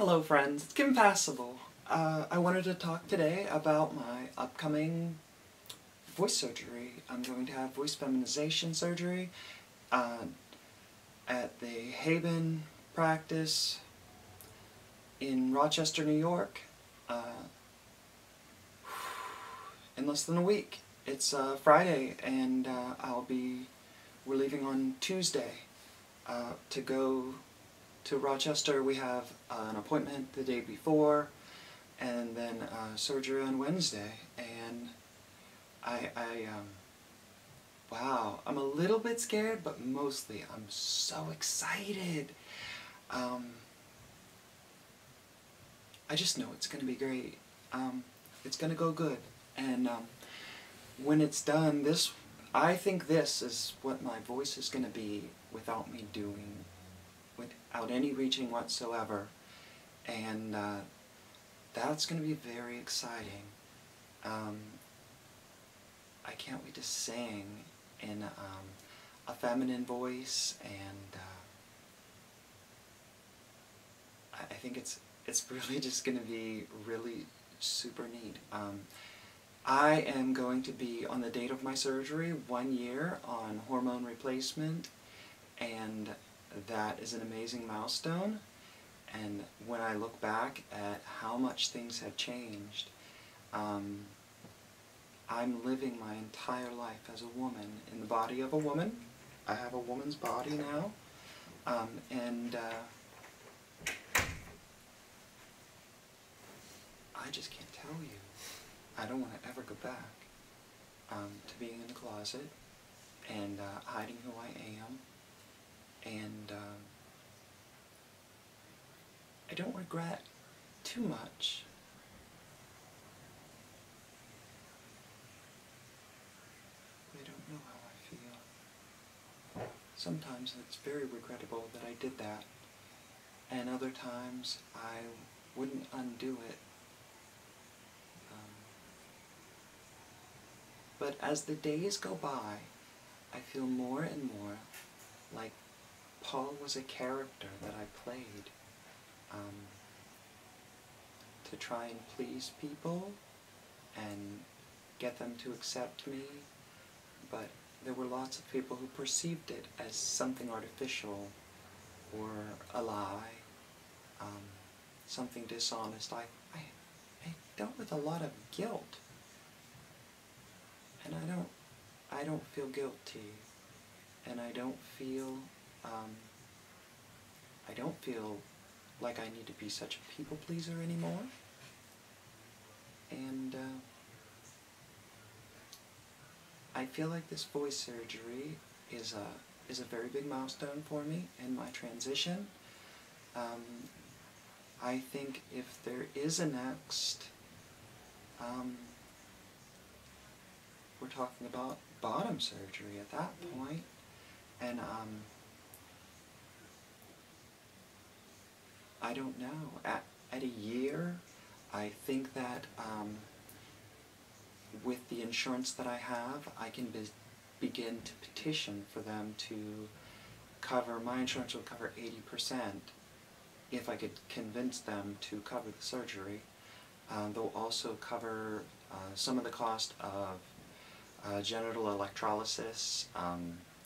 Hello friends, it's Passable. I wanted to talk today about my upcoming voice surgery. I'm going to have voice feminization surgery at the Haven practice in Rochester, New York in less than a week. It's Friday and we're leaving on Tuesday to go to Rochester. We have an appointment the day before, and then surgery on Wednesday. And wow, I'm a little bit scared, but mostly I'm so excited. I just know it's going to be great. It's going to go good. And when it's done, I think this is what my voice is going to be without me doing, without any reaching whatsoever. And that's going to be very exciting. I can't wait to sing in a feminine voice, and I think it's really just going to be really super neat. I am going to be, on the date of my surgery, 1 year on hormone replacement, and that is an amazing milestone. And when I look back at how much things have changed, I'm living my entire life as a woman, in the body of a woman. I have a woman's body now, and I just can't tell you. I don't want to ever go back to being in the closet and hiding who I am. And I don't regret too much. I don't know how I feel. Sometimes it's very regrettable that I did that, and other times I wouldn't undo it. But as the days go by, I feel more and more like Paul was a character that I played to try and please people and get them to accept me, but there were lots of people who perceived it as something artificial or a lie, something dishonest. I dealt with a lot of guilt, and I don't feel guilty, and I don't feel like I need to be such a people pleaser anymore. And I feel like this voice surgery is a very big milestone for me in my transition. I think if there is a next, we're talking about bottom surgery at that point. And I don't know. At a year, I think that with the insurance that I have, I can begin to petition for them to cover, my insurance will cover 80% if I could convince them to cover the surgery. They'll also cover some of the cost of genital electrolysis.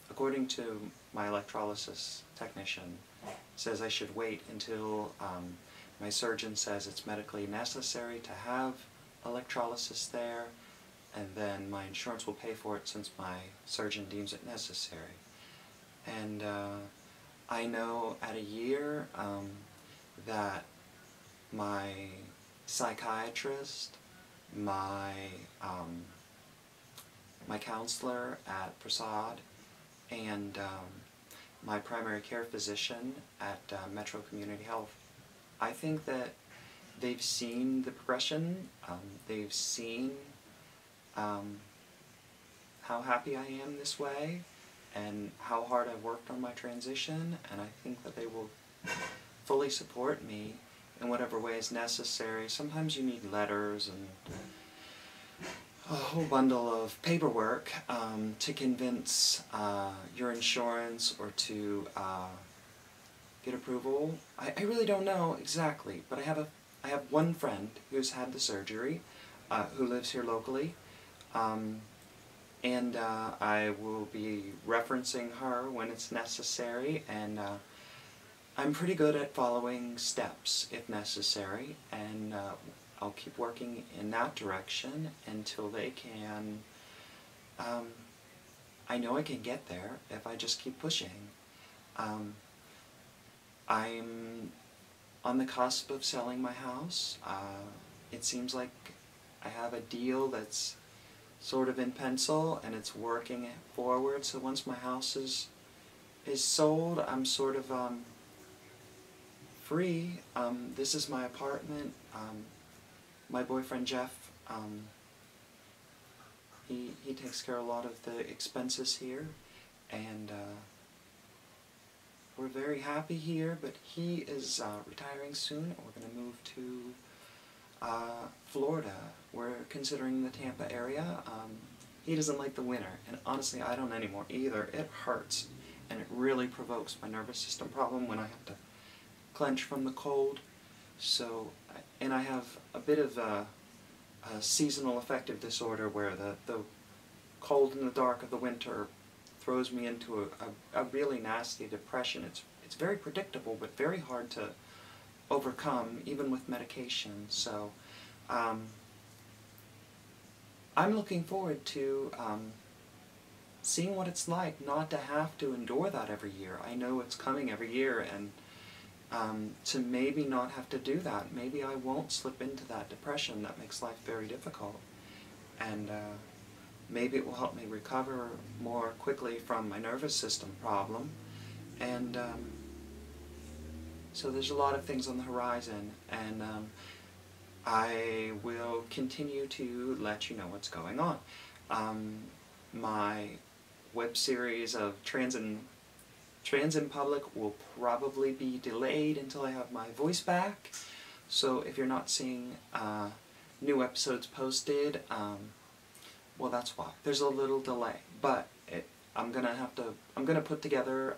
According to my electrolysis technician, says I should wait until my surgeon says it's medically necessary to have electrolysis there, and then my insurance will pay for it since my surgeon deems it necessary. And I know at a year that my psychiatrist, my counselor at Prasad, and my primary care physician at Metro Community Health, I think that they've seen the progression, they've seen how happy I am this way, and how hard I've worked on my transition, and I think that they will fully support me in whatever way is necessary. Sometimes you need letters and a whole bundle of paperwork to convince your insurance or to get approval. I really don't know exactly, but I have one friend who's had the surgery, who lives here locally, and I will be referencing her when it's necessary, and I'm pretty good at following steps if necessary, and I'll keep working in that direction until they can. I know I can get there if I just keep pushing. I'm on the cusp of selling my house. It seems like I have a deal that's sort of in pencil and it's working forward, so once my house is sold, I'm sort of free. This is my apartment. My boyfriend Jeff, he takes care of a lot of the expenses here, and we're very happy here, but he is retiring soon, and we're going to move to Florida. We're considering the Tampa area. He doesn't like the winter, and honestly I don't anymore either. It hurts, and it really provokes my nervous system problem when I have to clench from the cold. So, and I have a bit of a seasonal affective disorder where the cold and the dark of the winter throws me into a really nasty depression. It's very predictable, but very hard to overcome, even with medication. So I'm looking forward to seeing what it's like not to have to endure that every year. I know it's coming every year, and to maybe not have to do that. Maybe I won't slip into that depression that makes life very difficult. And maybe it will help me recover more quickly from my nervous system problem. And so there's a lot of things on the horizon, and I will continue to let you know what's going on. My web series of Trans in Public will probably be delayed until I have my voice back. So if you're not seeing new episodes posted, well, that's why. There's a little delay, but I'm gonna put together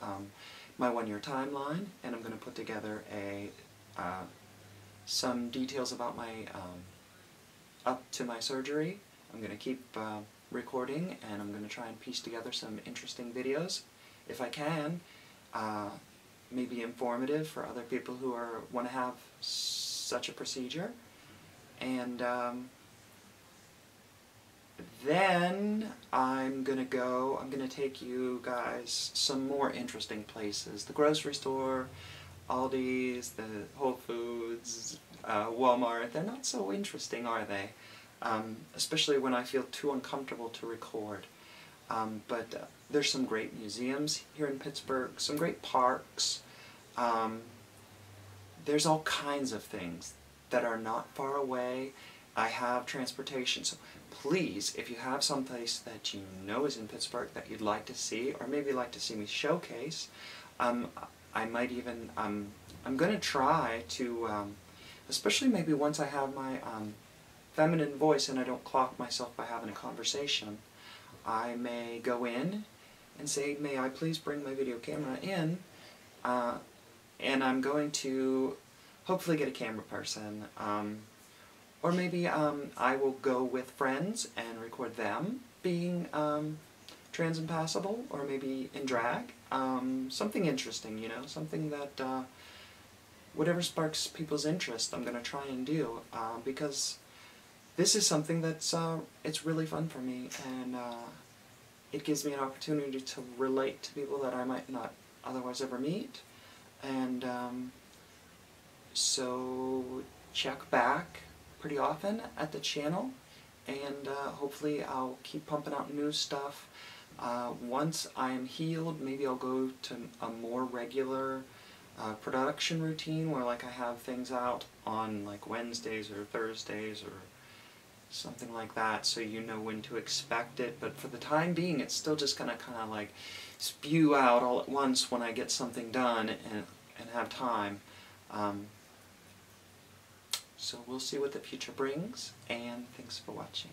my 1-year timeline, and I'm gonna put together some details about my up to my surgery. I'm gonna keep recording, and I'm gonna try and piece together some interesting videos if I can. Maybe informative for other people who want to have such a procedure. And then I'm going to take you guys some more interesting places. The grocery store, Aldi's, the Whole Foods, Walmart. They're not so interesting, are they? Especially when I feel too uncomfortable to record. But there's some great museums here in Pittsburgh, some great parks. There's all kinds of things that are not far away. I have transportation, so please, if you have someplace that you know is in Pittsburgh that you'd like to see, or maybe like to see me showcase, I might even, I'm going to try to, especially maybe once I have my feminine voice and I don't clock myself by having a conversation, I may go in and say, may I please bring my video camera in, and I'm going to hopefully get a camera person, or maybe I will go with friends and record them being trans and passable, or maybe in drag, something interesting, you know, something that, whatever sparks people's interest, I'm going to try and do, because this is something that's, it's really fun for me, and it gives me an opportunity to relate to people that I might not otherwise ever meet, and so check back pretty often at the channel, and hopefully I'll keep pumping out new stuff. Once I am healed, maybe I'll go to a more regular production routine where like I have things out on like Wednesdays or Thursdays or something like that, so you know when to expect it. But for the time being, it's still just gonna kind of like spew out all at once when I get something done and have time. So we'll see what the future brings, and thanks for watching.